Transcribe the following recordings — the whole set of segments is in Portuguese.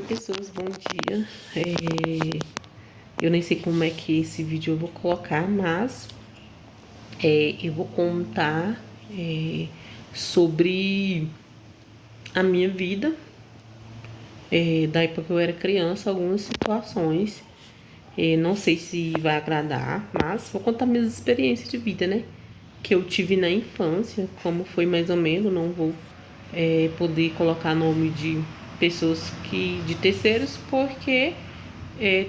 Pessoas, bom dia. Eu nem sei como é que esse vídeo eu vou colocar, mas eu vou contar sobre a minha vida, da época que eu era criança, algumas situações. Não sei se vai agradar, mas vou contar minhas experiências de vida, né? Que eu tive na infância, como foi mais ou menos. Não vou poder colocar nome de pessoas de terceiros, porque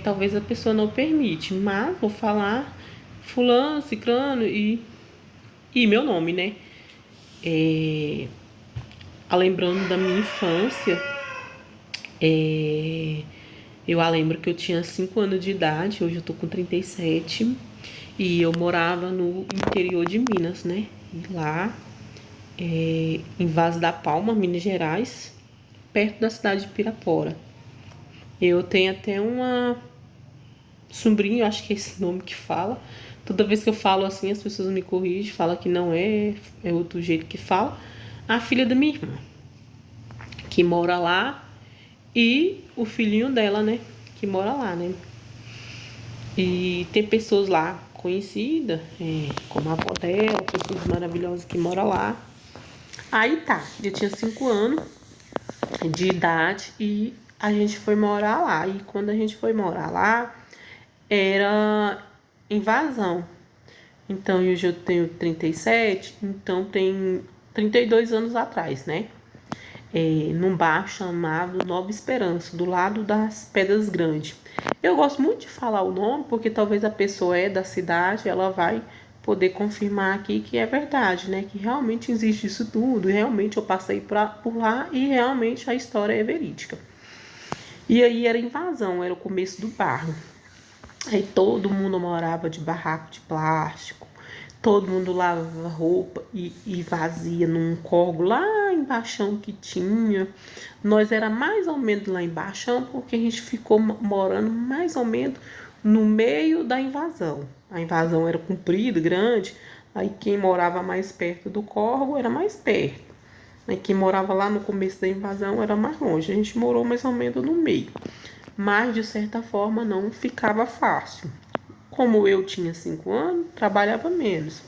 talvez a pessoa não permite, mas vou falar fulano, ciclano e meu nome, né? Lembrando da minha infância, eu lembro que eu tinha 5 anos de idade, hoje eu tô com 37, e eu morava no interior de Minas, né? E lá, em Vaz da Palma, Minas Gerais, perto da cidade de Pirapora. Eu tenho até uma sobrinho, acho que é esse nome que fala. Toda vez que eu falo assim, as pessoas me corrigem, falam que não é outro jeito que fala. A filha da minha irmã, que mora lá, e o filhinho dela, né, que mora lá, né. E tem pessoas lá conhecidas, como a avó dela, pessoas maravilhosas que moram lá. Aí tá, eu tinha 5 anos de idade e a gente foi morar lá. E quando a gente foi morar lá, era invasão. Então, hoje eu tenho 37, então tem 32 anos atrás, né? Num bar chamado Nova Esperança, do lado das Pedras Grandes. Eu gosto muito de falar o nome, porque talvez a pessoa é da cidade, ela vai poder confirmar aqui que é verdade, né? Que realmente existe isso tudo, realmente eu passei por lá e realmente a história é verídica. E aí era invasão, era o começo do bairro. Aí todo mundo morava de barraco de plástico, todo mundo lavava roupa e vazia num córrego lá embaixo que tinha. Nós era mais ou menos lá embaixo, porque a gente ficou morando mais ou menos no meio da invasão. A invasão era comprida, grande, aí quem morava mais perto do córrego era mais perto. Aí quem morava lá no começo da invasão era mais longe. A gente morou mais ou menos no meio. Mas, de certa forma, não ficava fácil. Como eu tinha 5 anos, trabalhava menos.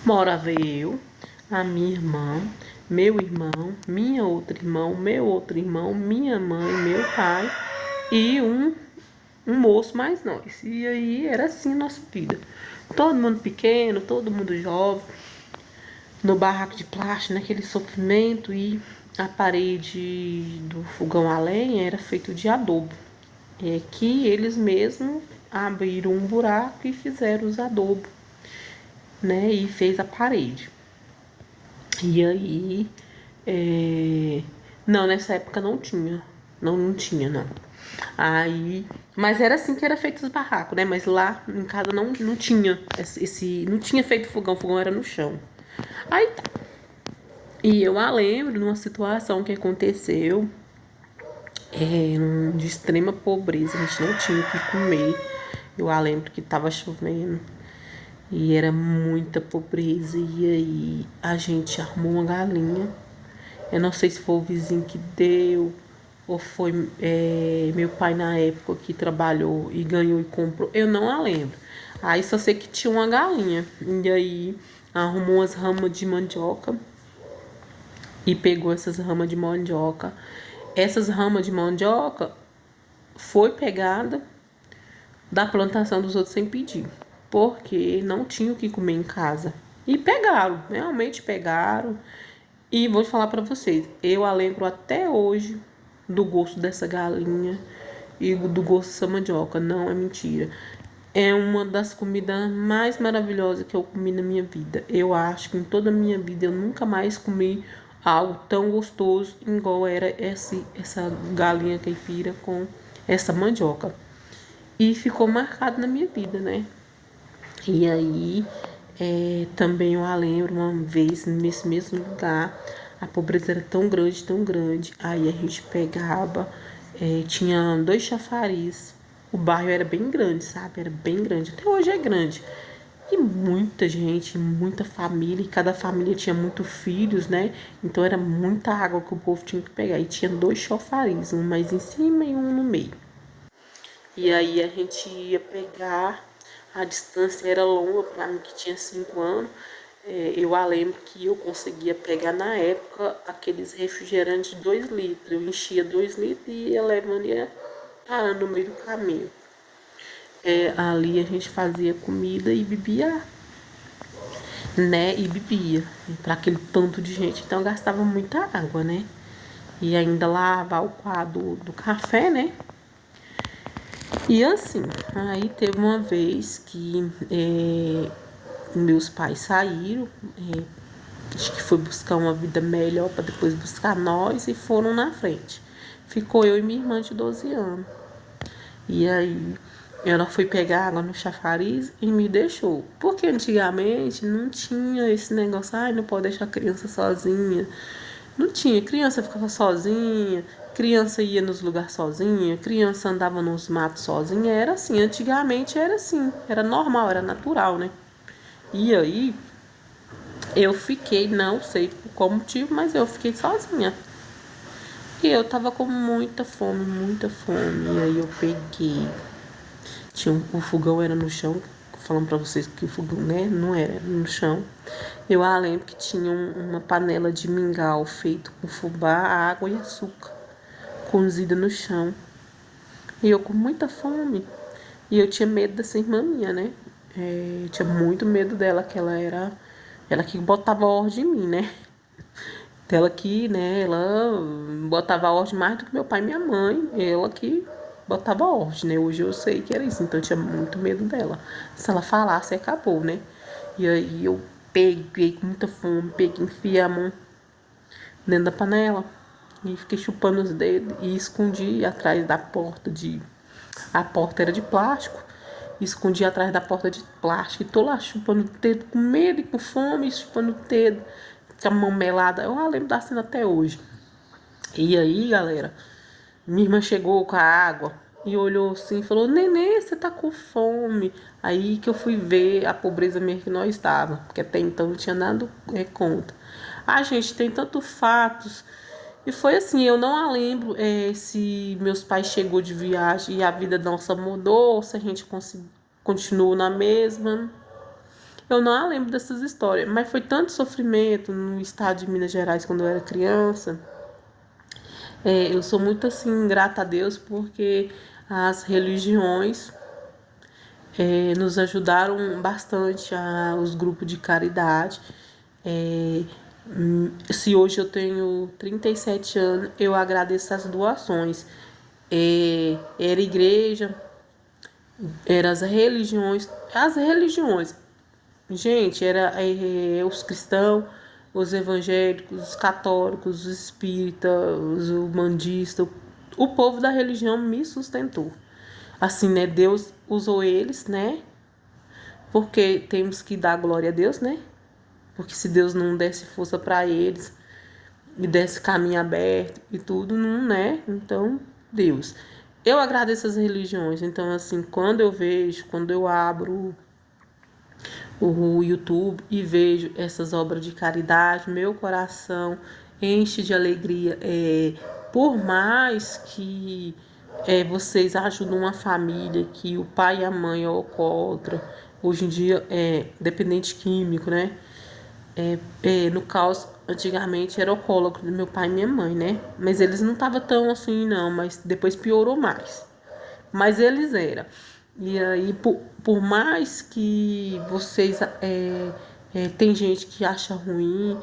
Morava eu, a minha irmã, meu irmão, minha outra irmã, meu outro irmão, minha mãe, meu pai e um moço mais nós. E aí era assim a nossa vida. Todo mundo pequeno, todo mundo jovem, no barraco de plástico, naquele sofrimento, e a parede do fogão a lenha era feito de adobo. Que eles mesmos abriram um buraco e fizeram os adobos, né? E fez a parede. E aí, não, nessa época não tinha. Não tinha, não. Aí, mas era assim que era feito os barracos, né? Mas lá em casa não tinha não tinha feito fogão, o fogão era no chão. Aí tá. E eu lembro de uma situação que aconteceu, de extrema pobreza, a gente não tinha o que comer. Eu lembro que tava chovendo e era muita pobreza. E aí a gente arrumou uma galinha. Eu não sei se foi o vizinho que deu ou foi meu pai na época que trabalhou e ganhou e comprou. Eu não a lembro. Aí só sei que tinha uma galinha. E aí arrumou umas ramas de mandioca e pegou essas ramas de mandioca. Essas ramas de mandioca foi pegada da plantação dos outros sem pedir, porque não tinha o que comer em casa. E pegaram, realmente pegaram. E vou falar para vocês, eu a lembro até hoje do gosto dessa galinha e do gosto dessa mandioca, não é mentira. É uma das comidas mais maravilhosas que eu comi na minha vida. Eu acho que em toda a minha vida eu nunca mais comi algo tão gostoso igual era essa galinha caipira com essa mandioca. E ficou marcado na minha vida, né? E aí, também eu a lembro uma vez nesse mesmo lugar, a pobreza era tão grande. Aí a gente pegava, tinha 2 chafariz. O bairro era bem grande, sabe? Era bem grande. Até hoje é grande. E muita gente, muita família, e cada família tinha muitos filhos, né? Então era muita água que o povo tinha que pegar. E tinha dois chofariz, um mais em cima e um no meio. E aí a gente ia pegar, a distância era longa para mim que tinha 5 anos. Eu lembro que eu conseguia pegar na época aqueles refrigerantes de 2 litros. Eu enchia 2 litros e ia levando e ia parando no meio do caminho. Ali a gente fazia comida e bebia, né? E bebia para aquele tanto de gente. Então eu gastava muita água, né? E ainda lavar o quadro do café, né? E assim, aí teve uma vez que meus pais saíram, acho que foi buscar uma vida melhor para depois buscar nós e foram na frente. Ficou eu e minha irmã de 12 anos. E aí ela foi pegar água no chafariz e me deixou. Porque antigamente não tinha esse negócio, ai, não pode deixar a criança sozinha. Não tinha, criança ficava sozinha, criança ia nos lugares sozinha, criança andava nos matos sozinha, era assim, antigamente era assim, era normal, era natural, né? E aí eu fiquei, não sei por qual motivo, mas eu fiquei sozinha. E eu tava com muita fome, muita fome. E aí eu peguei. O fogão era no chão, falando pra vocês que o fogão, né, não era, era no chão. Eu lembro que tinha uma panela de mingau feito com fubá, água e açúcar, cozida no chão. E eu com muita fome. E eu tinha medo dessa irmã minha, né? Eu tinha muito medo dela, que ela era. Ela que botava ordem em mim, né? Ela que, né, ela botava ordem mais do que meu pai e minha mãe. Ela que botava ordem, né? Hoje eu sei que era isso, então eu tinha muito medo dela. Se ela falasse, acabou, né? E aí eu peguei com muita fome, peguei, enfiei a mão dentro da panela e fiquei chupando os dedos e escondi atrás da porta de... A porta era de plástico. Escondi atrás da porta de plástico e tô lá chupando o dedo com medo e com fome, chupando o dedo com a mão melada. Eu lembro da cena até hoje. E aí, galera, minha irmã chegou com a água e olhou assim e falou: Nenê, você tá com fome? Aí que eu fui ver a pobreza mesmo que nós estávamos, porque até então não tinha nada conta. Ah, gente, tem tantos fatos. E foi assim, eu não a lembro se meus pais chegou de viagem e a vida nossa mudou, ou se a gente continuou na mesma. Eu não a lembro dessas histórias, mas foi tanto sofrimento no estado de Minas Gerais quando eu era criança. Eu sou muito assim grata a Deus porque as religiões nos ajudaram bastante, os grupos de caridade. Se hoje eu tenho 37 anos, eu agradeço as doações. Era igreja, eram as religiões, gente, era os cristãos, os evangélicos, os católicos, os espíritas, os umbandistas, o povo da religião me sustentou. Assim, né? Deus usou eles, né? Porque temos que dar glória a Deus, né? Porque se Deus não desse força para eles e desse caminho aberto e tudo, não, né? Então, Deus. Eu agradeço as religiões. Então, assim, quando eu vejo, quando eu abro o YouTube e vejo essas obras de caridade, meu coração enche de alegria. Por mais que vocês ajudam uma família que o pai e a mãe é alcoólatra, hoje em dia é dependente químico, né? No caso, antigamente era alcoólatra do meu pai e minha mãe, né? Mas eles não estavam tão assim, não, mas depois piorou mais. Mas eles eram. E aí, por mais que vocês. Tem gente que acha ruim,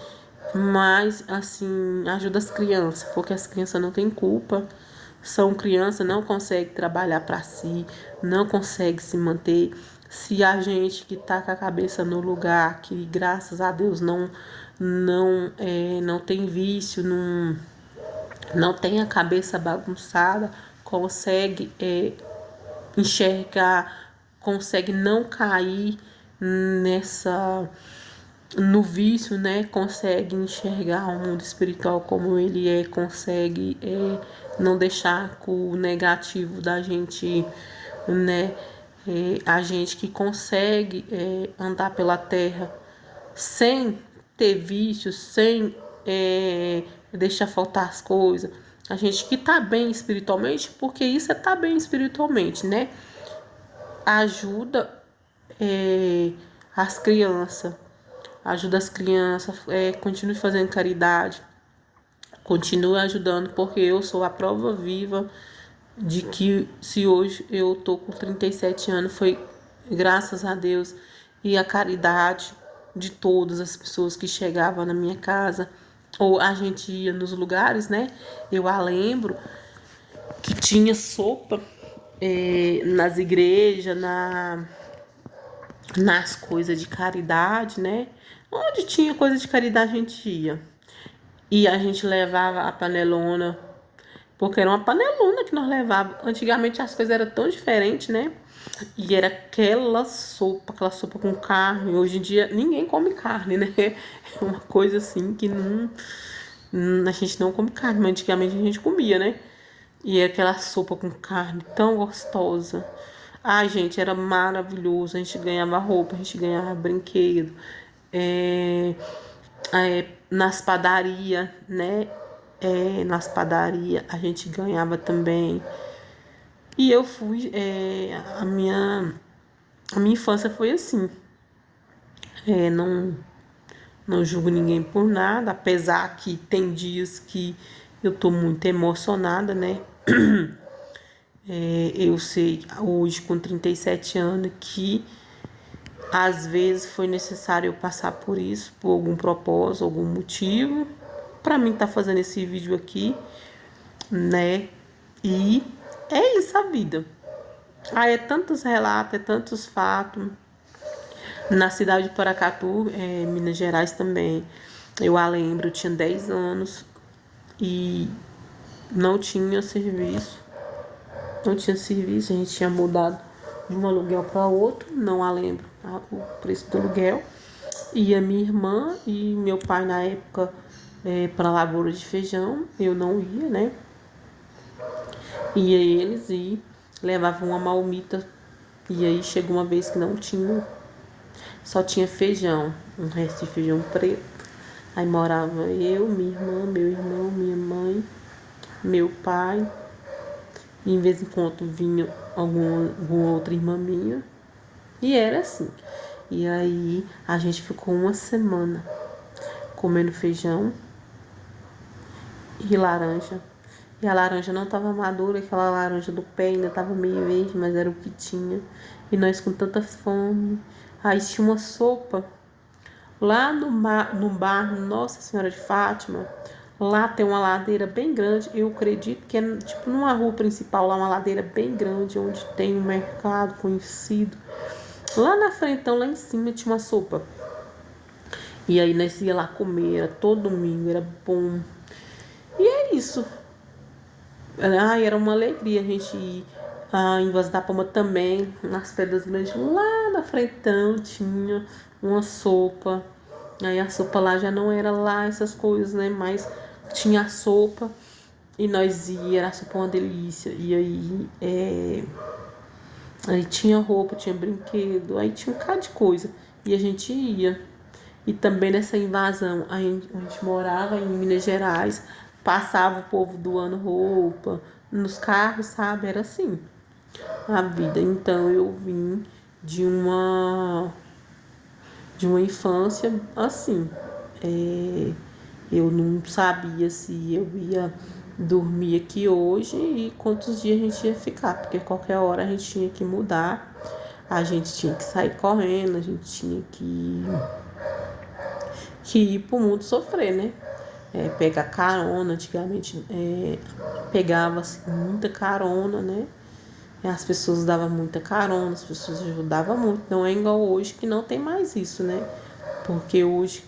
mas, assim, ajuda as crianças, porque as crianças não têm culpa. São crianças, não conseguem trabalhar para si, não conseguem se manter. Se a gente que tá com a cabeça no lugar, que graças a Deus não tem vício, não tem a cabeça bagunçada, consegue enxergar, consegue não cair nessa no vício, né? Consegue enxergar o mundo espiritual como ele é, consegue não deixar com o negativo da gente, né? A gente que consegue andar pela terra sem ter vícios, sem deixar faltar as coisas. A gente que tá bem espiritualmente, porque isso é tá bem espiritualmente, né? Ajuda as crianças. Ajuda as crianças, continue fazendo caridade, continue ajudando, porque eu sou a prova viva de que se hoje eu tô com 37 anos, foi graças a Deus e a caridade de todas as pessoas que chegavam na minha casa, ou a gente ia nos lugares, né? Eu a lembro que tinha sopa nas igrejas, nas coisas de caridade, né? Onde tinha coisa de caridade a gente ia. E a gente levava a panelona, porque era uma panelona que nós levávamos. Antigamente as coisas eram tão diferentes, né? E era aquela sopa com carne. Hoje em dia ninguém come carne, né? É uma coisa assim que a gente não come carne, mas antigamente a gente comia, né? E era aquela sopa com carne tão gostosa. Ai, gente, era maravilhoso. A gente ganhava roupa, a gente ganhava brinquedo. Nas padarias, né? Nas padarias a gente ganhava também. E eu fui. A minha infância foi assim. Não, não julgo ninguém por nada, apesar que tem dias que eu tô muito emocionada, né? Eu sei hoje, com 37 anos, que às vezes foi necessário eu passar por isso, por algum propósito, algum motivo, para mim estar fazendo esse vídeo aqui, né? E é isso a vida. É tantos relatos, é tantos fatos. Na cidade de Paracatu, Minas Gerais também, eu a lembro, eu tinha 10 anos e não tinha serviço. Não tinha serviço, a gente tinha mudado de um aluguel para outro, não a lembro o preço do aluguel. E a minha irmã e meu pai na época para a lavoura de feijão, eu não ia, né? Ia eles e levavam uma marmita. E aí chegou uma vez que não tinha, só tinha feijão, um resto de feijão preto. Aí morava eu, minha irmã, meu irmão, minha mãe, meu pai. E em vez em quando vinha alguma outra irmã minha. E era assim. E aí a gente ficou uma semana comendo feijão e laranja. E a laranja não estava madura, aquela laranja do pé ainda estava meio verde, mas era o que tinha. E nós com tanta fome. Aí tinha uma sopa lá no bar Nossa Senhora de Fátima. Lá tem uma ladeira bem grande. Eu acredito que é tipo numa rua principal, lá uma ladeira bem grande, onde tem um mercado conhecido. Lá na frente, então, lá em cima tinha uma sopa. E aí nós ia lá comer, era todo domingo, era bom. E é isso. Era uma alegria a gente ir em Voz da Palma também, nas Pedras Grandes, lá na frentão tinha uma sopa. Aí a sopa lá já não era lá essas coisas, né? Mas tinha a sopa e nós ia, era a sopa uma delícia. E aí tinha roupa, tinha brinquedo, aí tinha um bocado de coisa. E a gente ia. E também nessa invasão, a gente morava em Minas Gerais, passava o povo doando roupa nos carros, sabe? Era assim a vida. Então eu vim de uma infância assim. Eu não sabia se eu ia dormir aqui hoje e quantos dias a gente ia ficar, porque qualquer hora a gente tinha que mudar, a gente tinha que sair correndo, a gente tinha que ir pro mundo sofrer, né? Pegar carona, antigamente pegava assim, muita carona, né? As pessoas davam muita carona, as pessoas ajudavam muito. Não é igual hoje que não tem mais isso, né? Porque hoje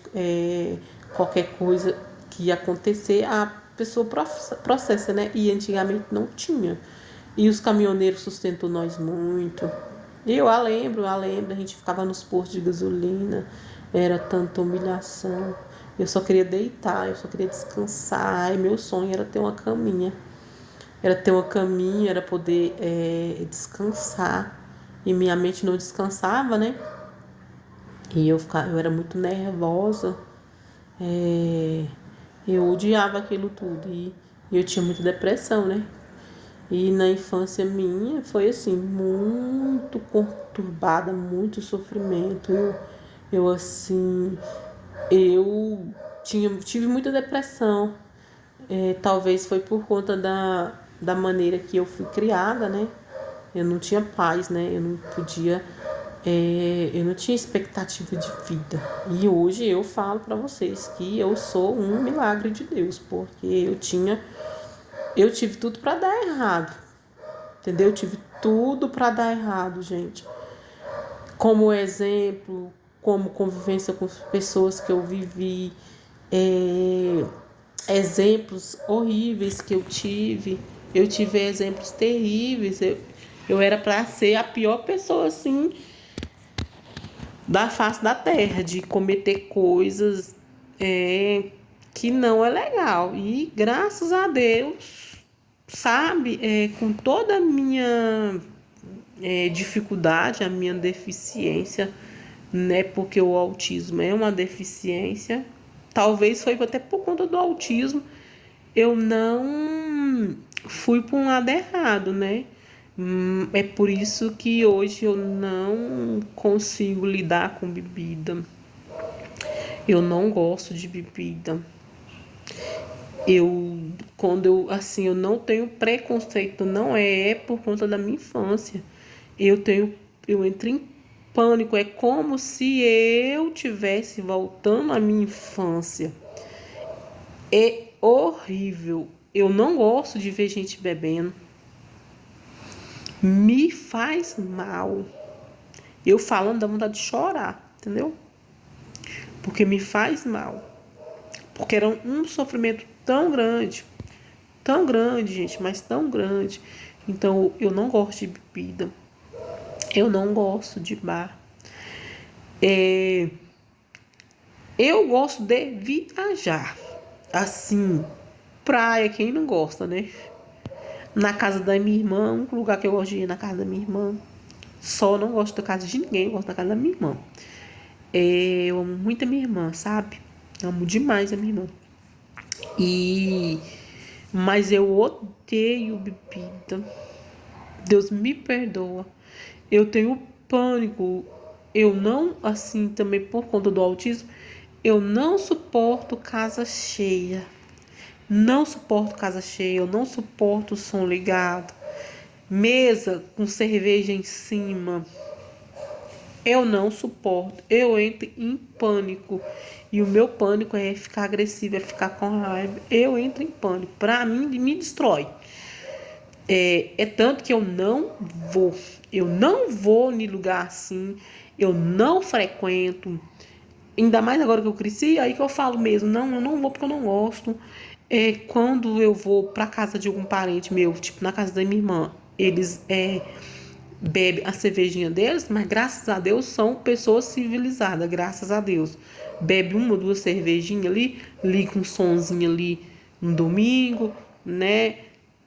qualquer coisa que acontecer, a pessoa processa, né? E antigamente não tinha. E os caminhoneiros sustentou nós muito. E eu a lembro, a gente ficava nos postos de gasolina, era tanta humilhação. Eu só queria deitar, eu só queria descansar. E meu sonho era ter uma caminha. Era ter uma caminha, era poder descansar. e minha mente não descansava, né? E eu era muito nervosa, é, eu odiava aquilo tudo e eu tinha muita depressão, né? E na infância minha foi assim, muito conturbada, muito sofrimento. Eu assim, eu tive muita depressão. Talvez foi por conta da maneira que eu fui criada, né? Eu não tinha paz, né? Eu não podia, eu não tinha expectativa de vida. E hoje eu falo para vocês que eu sou um milagre de Deus, porque eu tive tudo para dar errado, entendeu? Eu tive tudo para dar errado, gente. Como exemplo, como convivência com pessoas que eu vivi, é, exemplos horríveis que eu tive. Eu tive exemplos terríveis. Eu era para ser a pior pessoa assim da face da terra, de cometer coisas que não é legal. E graças a Deus, sabe, com toda a minha dificuldade, a minha deficiência, né? Porque o autismo é uma deficiência. Talvez foi até por conta do autismo eu não fui para um lado errado, né? É por isso que hoje eu não consigo lidar com bebida. Eu não gosto de bebida. Quando eu, assim, eu não tenho preconceito, não é por conta da minha infância. Eu entro em pânico, é como se eu tivesse voltando à minha infância. É horrível. Eu não gosto de ver gente bebendo. Me faz mal. Eu falando dá vontade de chorar, entendeu? Porque me faz mal. Porque era um sofrimento tão grande, gente, mas tão grande. Então eu não gosto de bebida. Eu não gosto de bar. Eu gosto de viajar. Assim, praia, quem não gosta, né? Na casa da minha irmã, um lugar que eu gosto de ir na casa da minha irmã. Só não gosto da casa de ninguém, eu gosto da casa da minha irmã. Eu amo muito a minha irmã, sabe? Amo demais a minha irmã. Mas eu odeio bebida. Deus me perdoa. Eu tenho pânico. Eu não, assim, também por conta do autismo, eu não suporto casa cheia. Não suporto casa cheia, eu não suporto som ligado. Mesa com cerveja em cima. Eu não suporto. Eu entro em pânico. E o meu pânico é ficar agressivo, é ficar com raiva. Eu entro em pânico. Pra mim, me destrói. É tanto que eu não vou. Eu não vou em lugar assim. Eu não frequento. Ainda mais agora que eu cresci, aí que eu falo mesmo. Não, eu não vou porque eu não gosto. Quando eu vou pra casa de algum parente meu, tipo na casa da minha irmã, eles bebem a cervejinha deles, mas graças a Deus são pessoas civilizadas, graças a Deus. Bebe uma, duas cervejinhas ali, liga um sonzinho ali no domingo, né?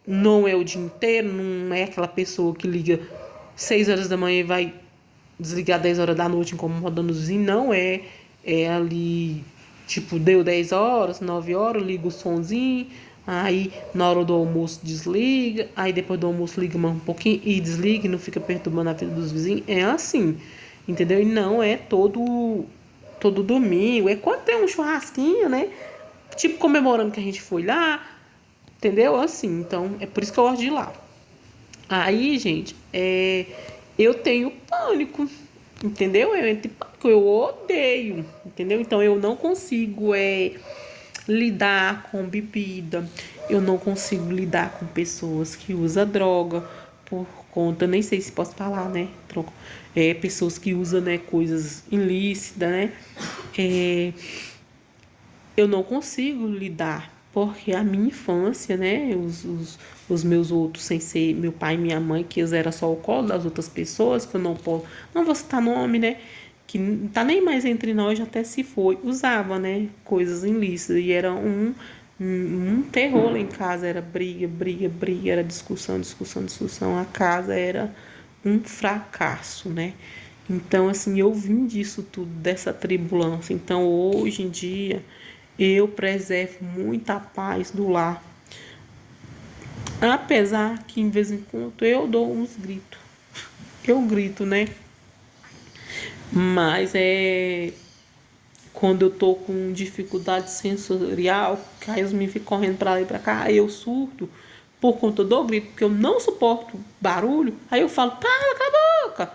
Não é o dia inteiro, não é aquela pessoa que liga 6 horas da manhã e vai desligar 10 horas da noite incomodando os vizinhos, não é. É ali, tipo, deu 10 horas, 9 horas, liga o sonzinho, aí na hora do almoço desliga, aí depois do almoço liga mais um pouquinho e desliga e não fica perturbando a vida dos vizinhos. É assim, entendeu? E não é todo domingo, é quando tem um churrasquinho, né? Tipo, comemorando que a gente foi lá, entendeu? Assim, então é por isso que eu gosto de ir lá. Aí, gente, eu tenho pânico, entendeu? Eu entro em pânico, eu odeio, entendeu? Então eu não consigo lidar com bebida, eu não consigo lidar com pessoas que usam droga por conta, nem sei se posso falar, né? Pessoas que usam, né, coisas ilícitas, né? Eu não consigo lidar, porque a minha infância, né, os meus outros, sem ser meu pai e minha mãe, que eles eram só o colo das outras pessoas, que eu não vou citar nome, né, que não tá nem mais entre nós, até se foi, usava, né, coisas ilícitas, e era um terror lá em casa, era briga, era discussão, a casa era um fracasso, né? Então, assim, eu vim disso tudo, dessa tribulância. Então, hoje em dia, eu preservo muito a paz do lar. Apesar que, em vez em quando, eu dou uns gritos. Eu grito, né? Mas é quando eu tô com dificuldade sensorial, que aí eles me ficam correndo pra lá e pra cá, aí eu surto por conta do grito, porque eu não suporto barulho. Aí eu falo, para, cala a boca,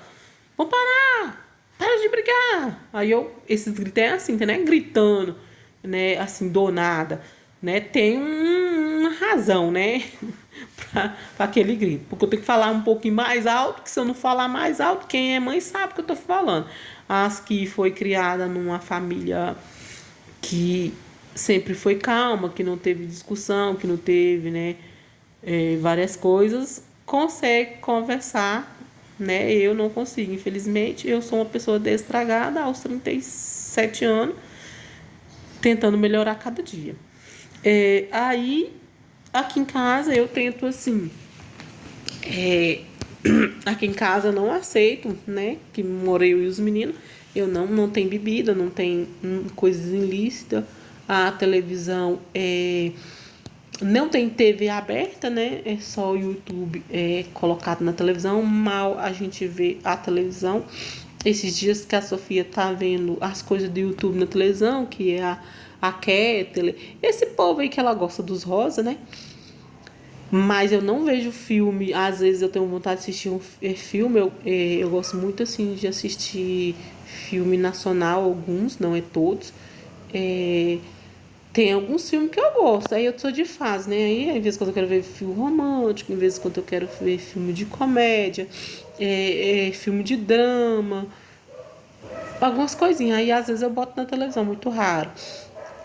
vamos parar, para de brigar. Aí esses gritos é assim, né? Gritando, né? Assim, do nada, né? Tem uma razão, né? pra aquele grito. Porque eu tenho que falar um pouquinho mais alto, que se eu não falar mais alto, quem é mãe sabe o que eu tô falando. As que foi criada numa família que sempre foi calma, que não teve discussão, que não teve, né, várias coisas, consegue conversar, né? Eu não consigo, infelizmente. Eu sou uma pessoa destragada aos 37 anos, tentando melhorar cada dia. Aí, aqui em casa, eu tento assim. Aqui em casa eu não aceito, né? Que morei eu e os meninos. Eu não tem bebida, não tem coisas ilícitas. A televisão não tem TV aberta, né? É só o YouTube colocado na televisão. Mal a gente vê a televisão. Esses dias que a Sofia tá vendo as coisas do YouTube na televisão, que é a Ketley, esse povo aí que ela gosta dos rosa, né? Mas eu não vejo filme. Às vezes eu tenho vontade de assistir um filme. Eu gosto muito assim de assistir filme nacional, alguns, não é todos. É, tem alguns filmes que eu gosto. Aí eu sou de fase, né? Aí, às vezes, quando eu quero ver filme romântico, às vezes, quando eu quero ver filme de comédia, filme de drama, algumas coisinhas. Aí, às vezes, eu boto na televisão, muito raro.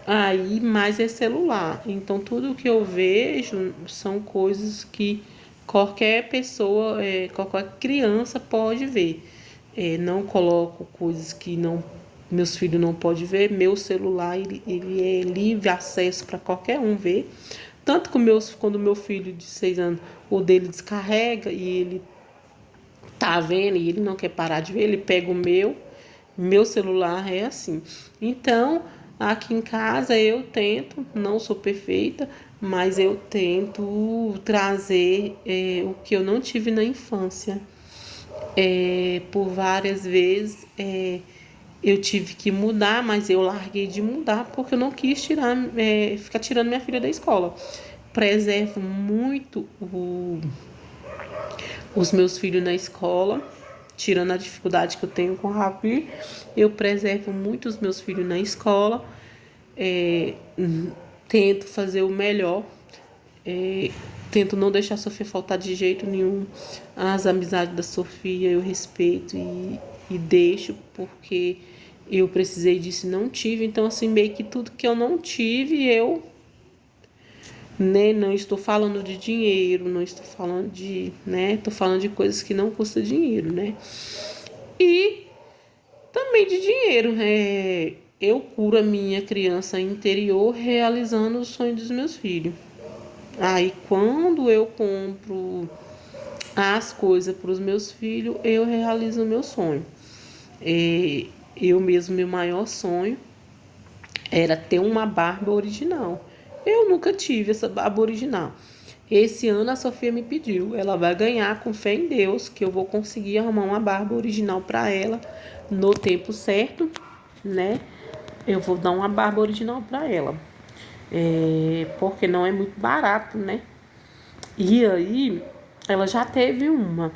Aí, mais é celular. Então, tudo que eu vejo são coisas que qualquer pessoa, qualquer criança pode ver. Não coloco coisas que não meus filhos não podem ver. Meu celular, ele é livre acesso para qualquer um ver. Tanto que quando meu filho de 6 anos, o dele descarrega e ele tá vendo e ele não quer parar de ver, ele pega o meu celular é assim. Então, aqui em casa eu tento, não sou perfeita, mas eu tento trazer o que eu não tive na infância. Por várias vezes eu tive que mudar, mas eu larguei de mudar porque eu não quis ficar tirando minha filha da escola. Preservo muito os meus filhos na escola, tirando a dificuldade que eu tenho com o Ravi, eu preservo muito os meus filhos na escola, é, tento fazer o melhor, é, tento não deixar a Sofia faltar de jeito nenhum. As amizades da Sofia eu respeito e deixo, porque eu precisei disso e não tive. Então, assim, meio que tudo que eu não tive, eu, né, não estou falando de dinheiro, não estou falando de, né, estou falando de coisas que não custam dinheiro, né? E também de dinheiro, eu curo a minha criança interior realizando o sonho dos meus filhos. Aí quando eu compro as coisas para os meus filhos, eu realizo o meu sonho. Eu mesmo, meu maior sonho era ter uma barba original. Eu nunca tive essa barba original. Esse ano a Sofia me pediu, ela vai ganhar com fé em Deus, que eu vou conseguir arrumar uma barba original para ela no tempo certo, né? Eu vou dar uma barba original para ela. Porque não é muito barato, né? E aí ela já teve uma,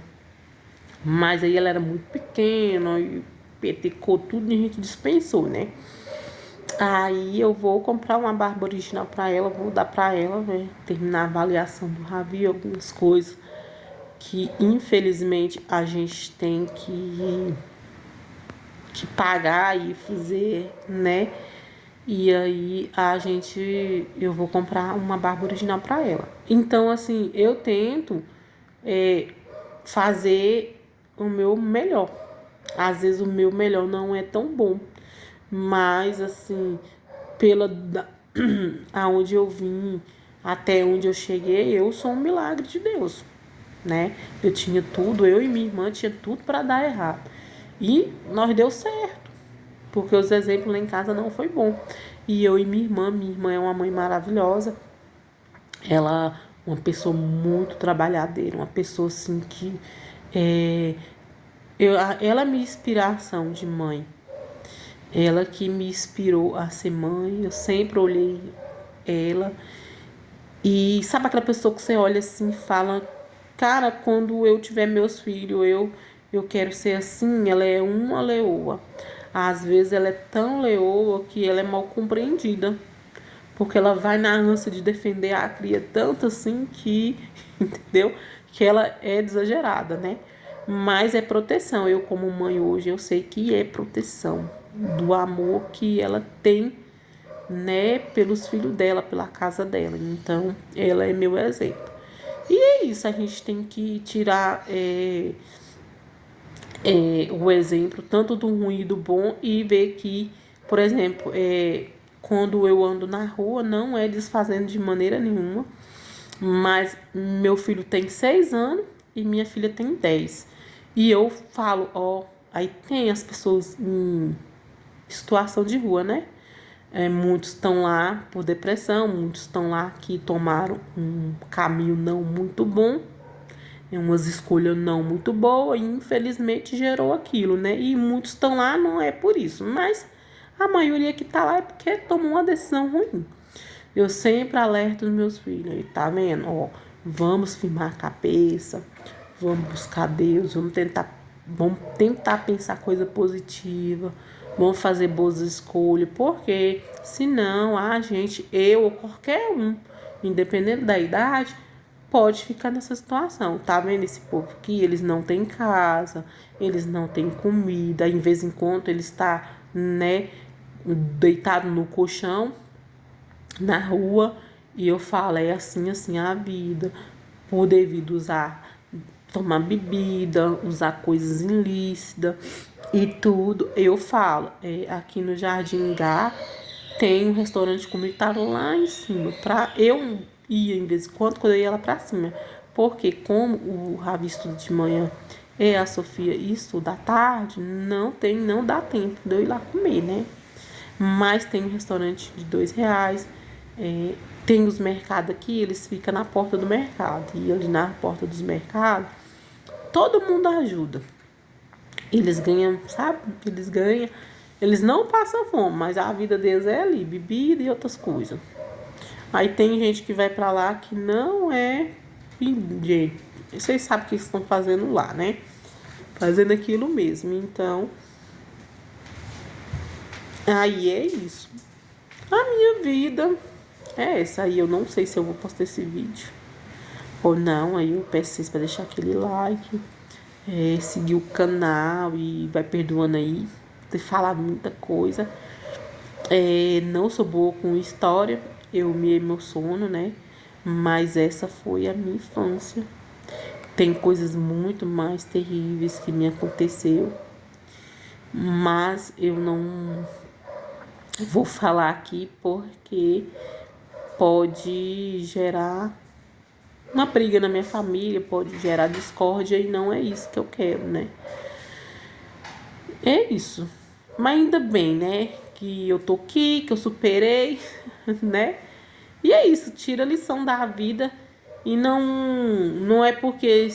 mas aí ela era muito pequena e petecou tudo e a gente dispensou, né? Aí eu vou comprar uma barba original pra ela, vou dar pra ela, né? Terminar a avaliação do Ravi, algumas coisas que infelizmente a gente tem que pagar e fazer, né? E aí eu vou comprar uma barba original pra ela. Então, assim, eu tento fazer o meu melhor. Às vezes o meu melhor não é tão bom, mas assim, aonde eu vim, até onde eu cheguei, eu sou um milagre de Deus. né? Eu tinha tudo, eu e minha irmã tinha tudo para dar errado. E nós deu certo, porque os exemplos lá em casa não foi bom. E eu e minha irmã é uma mãe maravilhosa. Ela uma pessoa muito trabalhadeira, uma pessoa assim que é, ela é minha inspiração de mãe. Ela que me inspirou a ser mãe. Eu sempre olhei ela. E sabe aquela pessoa que você olha assim e fala, cara, quando eu tiver meus filhos, eu quero ser assim. Ela é uma leoa. Às vezes ela é tão leoa que ela é mal compreendida. Porque ela vai na ânsia de defender a cria tanto assim que, entendeu? Que ela é exagerada, né? Mas é proteção. Eu, como mãe hoje, eu sei que é proteção do amor que ela tem, né, pelos filhos dela, pela casa dela. Então, ela é meu exemplo. E é isso, a gente tem que tirar o exemplo, tanto do ruim e do bom, e ver que, por exemplo, quando eu ando na rua, não é desfazendo de maneira nenhuma, mas meu filho tem 6 anos e minha filha tem 10. E eu falo, ó, aí tem as pessoas em situação de rua, né? Muitos estão lá por depressão, muitos estão lá que tomaram um caminho não muito bom, umas escolhas não muito boas e infelizmente gerou aquilo, né? E muitos estão lá não é por isso, mas a maioria que tá lá é porque tomou uma decisão ruim. Eu sempre alerto os meus filhos, e tá vendo? Ó, vamos firmar a cabeça, vamos buscar Deus, vamos tentar pensar coisa positiva, vamos fazer boas escolhas, porque senão a gente, eu ou qualquer um, independente da idade, pode ficar nessa situação. Tá vendo esse povo aqui? Eles não têm casa, eles não têm comida, em vez em quando eles estão, né, deitado no colchão, na rua, e eu falo, é assim, assim a vida, por devido tomar bebida, usar coisas ilícitas e tudo. Eu falo, aqui no Jardim Gá tem um restaurante comunitário lá em cima, pra eu ir em vez em quando eu ia lá pra cima, porque como o Ravi estuda de manhã e a Sofia estuda à tarde, não dá tempo de eu ir lá comer, né? Mas tem um restaurante de R$ 2. Tem os mercados aqui, eles ficam na porta do mercado. E ali na porta dos mercados, todo mundo ajuda. Eles ganham, sabe? Eles ganham. Eles não passam fome, mas a vida deles é ali, bebida e outras coisas. Aí tem gente que vai pra lá que não é gente. Vocês sabem o que eles estão fazendo lá, né? Fazendo aquilo mesmo. Então, aí é isso. A minha vida é essa. Aí eu não sei se eu vou postar esse vídeo ou não. Aí eu peço vocês para deixar aquele like, seguir o canal e vai perdoando aí ter falado muita coisa. Não sou boa com história, eu me emociono, né? Mas essa foi a minha infância. Tem coisas muito mais terríveis que me aconteceu, mas eu não vou falar aqui porque pode gerar uma briga na minha família, pode gerar discórdia e não é isso que eu quero, né? É isso. Mas ainda bem, né? Que eu tô aqui, que eu superei, né? E é isso, tira a lição da vida e não é porque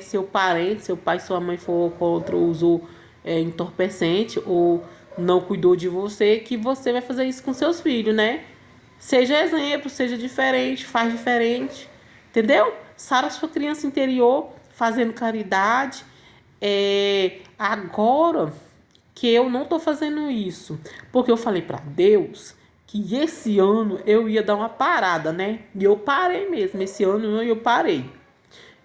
seu parente, seu pai, sua mãe for contra, usou entorpecente ou não cuidou de você, que você vai fazer isso com seus filhos, né? Seja exemplo, seja diferente, faz diferente, entendeu? Sara sua criança interior, fazendo caridade. Agora que eu não tô fazendo isso, porque eu falei para Deus que esse ano eu ia dar uma parada, né? E eu parei mesmo, esse ano eu parei.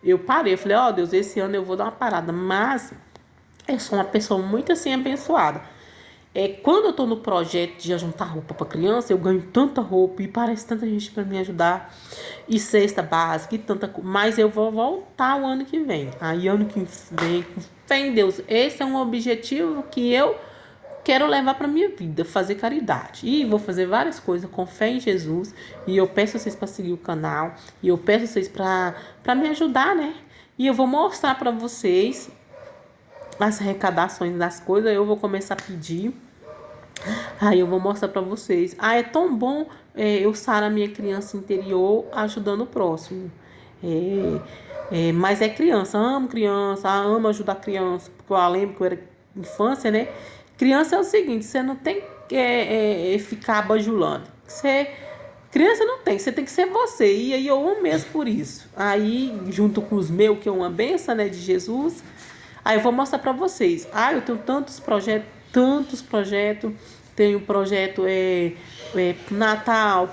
Eu falei, ó Deus, esse ano eu vou dar uma parada, mas eu sou uma pessoa muito assim abençoada. Quando eu tô no projeto de juntar roupa para criança, eu ganho tanta roupa e parece tanta gente para me ajudar. E cesta básica e tanta coisa. Mas eu vou voltar o ano que vem. Aí ano que vem, com fé em Deus, esse é um objetivo que eu quero levar para minha vida, fazer caridade. E vou fazer várias coisas com fé em Jesus. E eu peço vocês para seguir o canal. E eu peço vocês para me ajudar, né? E eu vou mostrar para vocês as arrecadações das coisas. Eu vou começar a pedir. Aí eu vou mostrar para vocês. Ah, é tão bom eu sarar a minha criança interior ajudando o próximo. Mas é criança, amo ajudar criança. Porque eu lembro que eu era infância, né? Criança é o seguinte, você não tem que ficar bajulando. Criança não tem, você tem que ser você. E aí eu amo mesmo por isso. Aí, junto com os meus, que é uma benção, né, de Jesus. Aí eu vou mostrar para vocês. Ah, eu tenho tantos projetos. Tenho projeto Natal,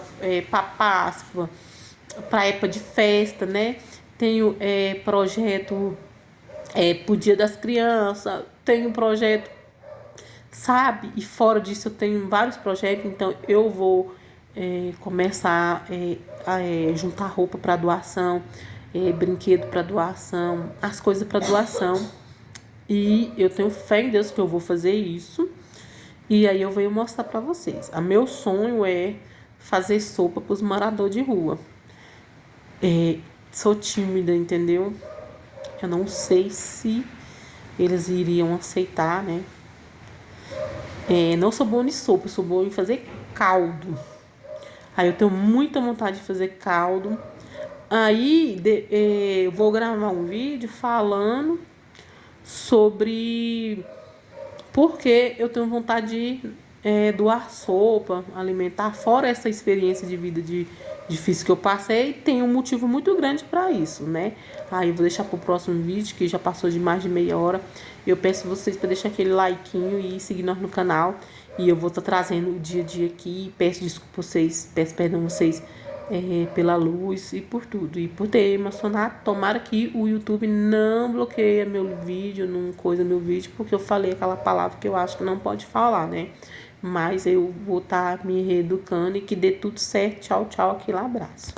para Páscoa, para época de festa, né? Tenho projeto pro Dia das Crianças. Tenho projeto, sabe? E fora disso eu tenho vários projetos. Então eu vou começar a juntar roupa para doação, brinquedo para doação, as coisas para doação. E eu tenho fé em Deus que eu vou fazer isso. E aí eu venho mostrar para vocês. O meu sonho é fazer sopa para os moradores de rua. Sou tímida, entendeu? Eu não sei se eles iriam aceitar, né? Não sou boa em sopa, sou boa em fazer caldo. Aí eu tenho muita vontade de fazer caldo. Aí eu vou gravar um vídeo falando sobre porque eu tenho vontade de doar sopa, alimentar, fora essa experiência de vida difícil que eu passei, tem um motivo muito grande para isso, né? Aí eu vou deixar pro próximo vídeo, que já passou de mais de meia hora. Eu peço vocês para deixar aquele likeinho e seguir nós no canal. E eu vou estar trazendo o dia a dia aqui. Peço desculpa vocês, peço perdão a vocês pela luz e por tudo. E por ter emocionado. Tomara que o YouTube não bloqueie meu vídeo, não coisa meu vídeo, porque eu falei aquela palavra que eu acho que não pode falar, né? Mas eu vou estar me reeducando e que dê tudo certo. Tchau, tchau, aquele abraço.